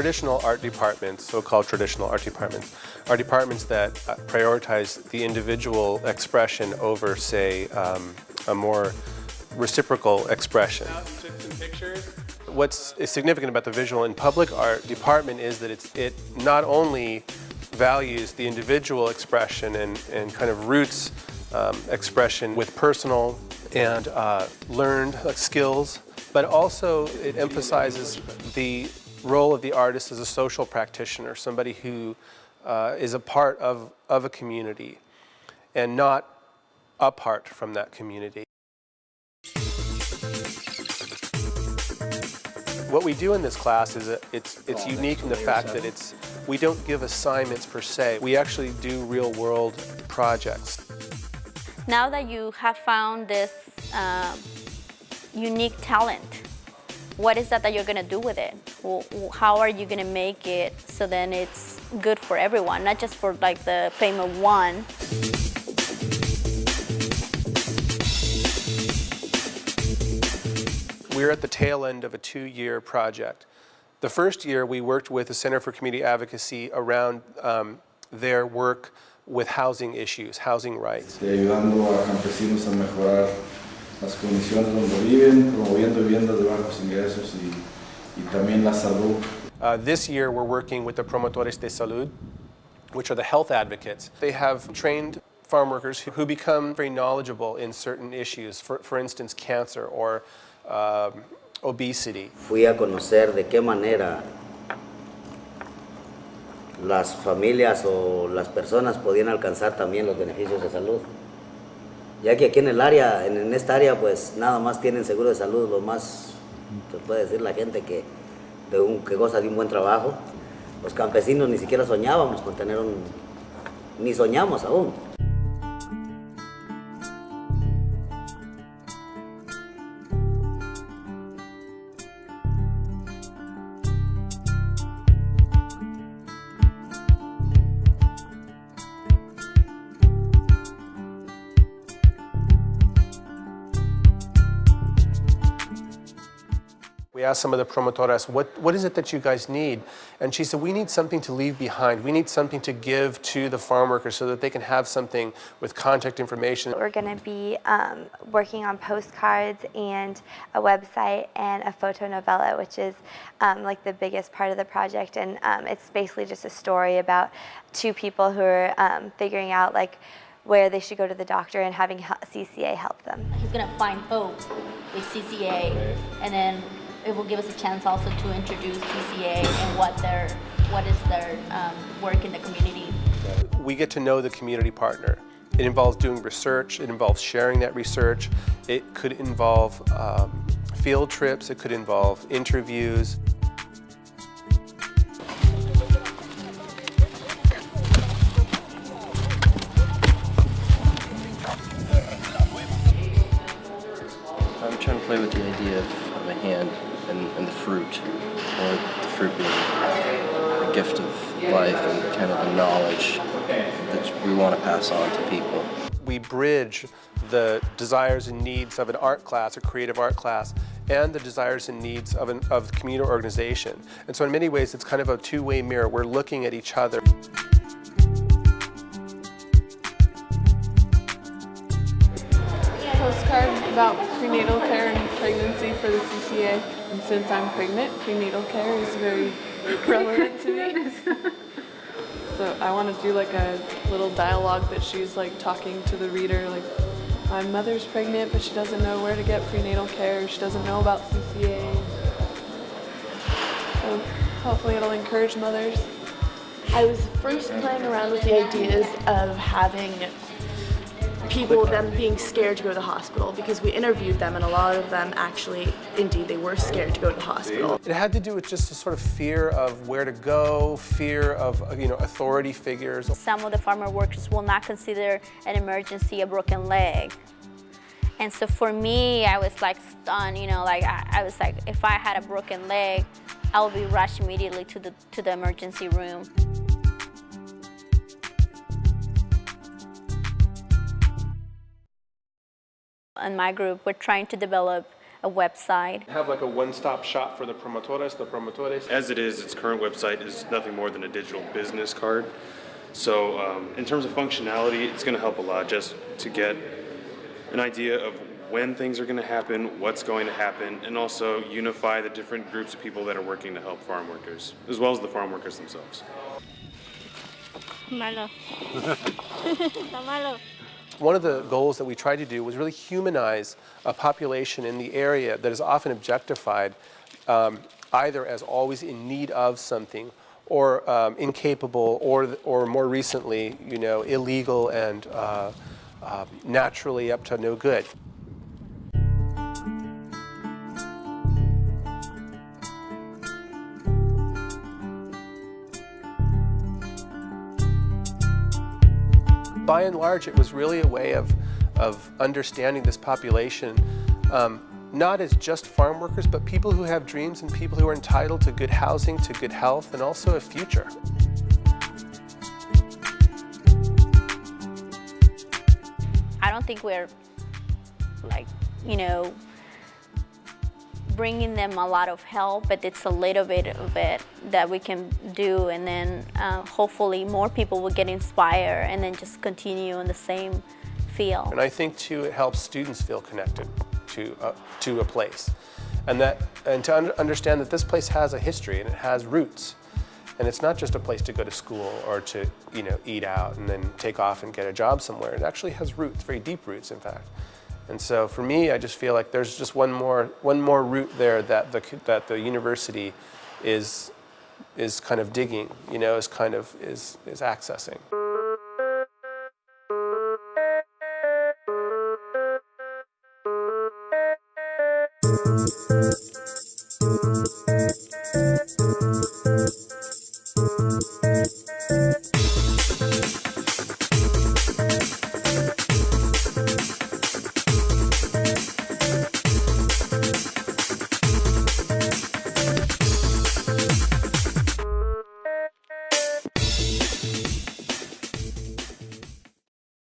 traditional art departments, so-called traditional art departments, are departments that prioritize the individual expression over, say, a more reciprocal expression. Took some pictures. What's significant about the visual and public art department is that it not only values the individual expression and kind of roots expression with personal and learned skills, but also it emphasizes the role of the artist as a social practitioner, somebody who is a part of a community and not apart from that community. What we do in this class is it's unique in the fact that we don't give assignments per se. We actually do real-world projects. Now that you have found this unique talent, what is that you're going to do with it? How are you going to make it so then it's good for everyone, not just for like the fame of one? We're at the tail end of a 2-year project. The first year we worked with the Center for Community Advocacy around their work with housing issues, housing rights. Ayudando a campesinos a mejorar las condiciones donde viven, promoviendo viviendas de bajos ingresos y también la salud. This year we're working with the promotores de salud, which are the health advocates. They have trained farm workers who become very knowledgeable in certain issues, for instance, cancer or obesity. Fui a conocer de qué manera las familias o las personas podían alcanzar también los beneficios de salud. Ya que aquí en el área, en esta área, pues nada más tienen seguro de salud, lo más, se puede decir la gente que goza de un buen trabajo. Los campesinos ni siquiera soñábamos con tener ni soñamos aún. We asked some of the promotoras, what is it that you guys need? And she said, we need something to leave behind. We need something to give to the farm workers so that they can have something with contact information. We're going to be working on postcards and a website and a photo novella, which is like the biggest part of the project. And it's basically just a story about 2 people who are figuring out like where they should go to the doctor and having CCA help them. He's going to find hope with CCA, and then it will give us a chance also to introduce CCA and what is their work in the community. We get to know the community partner. It involves doing research, it involves sharing that research, it could involve field trips, it could involve interviews. I'm trying to play with the idea of a hand and the fruit, or the fruit being a gift of life and kind of the knowledge that we want to pass on to people. We bridge the desires and needs of an art class, a creative art class, and the desires and needs of the community organization. And so in many ways it's kind of a two-way mirror. We're looking at each other. Postcard about prenatal care and pregnancy for the CCA. And since I'm pregnant, prenatal care is very relevant to me. So I want to do like a little dialogue that she's like talking to the reader, like, my mother's pregnant, but she doesn't know where to get prenatal care. She doesn't know about CCA. So hopefully it'll encourage mothers. I was first playing around with the ideas of having people, them being scared to go to the hospital, because we interviewed them and a lot of them actually, indeed, they were scared to go to the hospital. It had to do with just a sort of fear of where to go, fear of, authority figures. Some of the farmer workers will not consider an emergency a broken leg. And so for me, I was like stunned, I was like, if I had a broken leg, I would be rushed immediately to the emergency room. In my group, we're trying to develop a website. Have like a one-stop shop for the promotores. As it is, its current website is nothing more than a digital business card. So in terms of functionality, it's going to help a lot just to get an idea of when things are going to happen, what's going to happen, and also unify the different groups of people that are working to help farm workers, as well as the farm workers themselves. Malo. Está malo. One of the goals that we tried to do was really humanize a population in the area that is often objectified, either as always in need of something, or incapable, or more recently, illegal and naturally up to no good. By and large, it was really a way of understanding this population, not as just farm workers, but people who have dreams and people who are entitled to good housing, to good health, and also a future. I don't think we're bringing them a lot of help, but it's a little bit of it that we can do, and then hopefully more people will get inspired and then just continue in the same field. And I think too, it helps students feel connected to a place, and to understand that this place has a history and it has roots, and it's not just a place to go to school or to eat out and then take off and get a job somewhere. It actually has roots, very deep roots, in fact. And so for me, I just feel like there's just one more route there that the university is kind of digging, is accessing.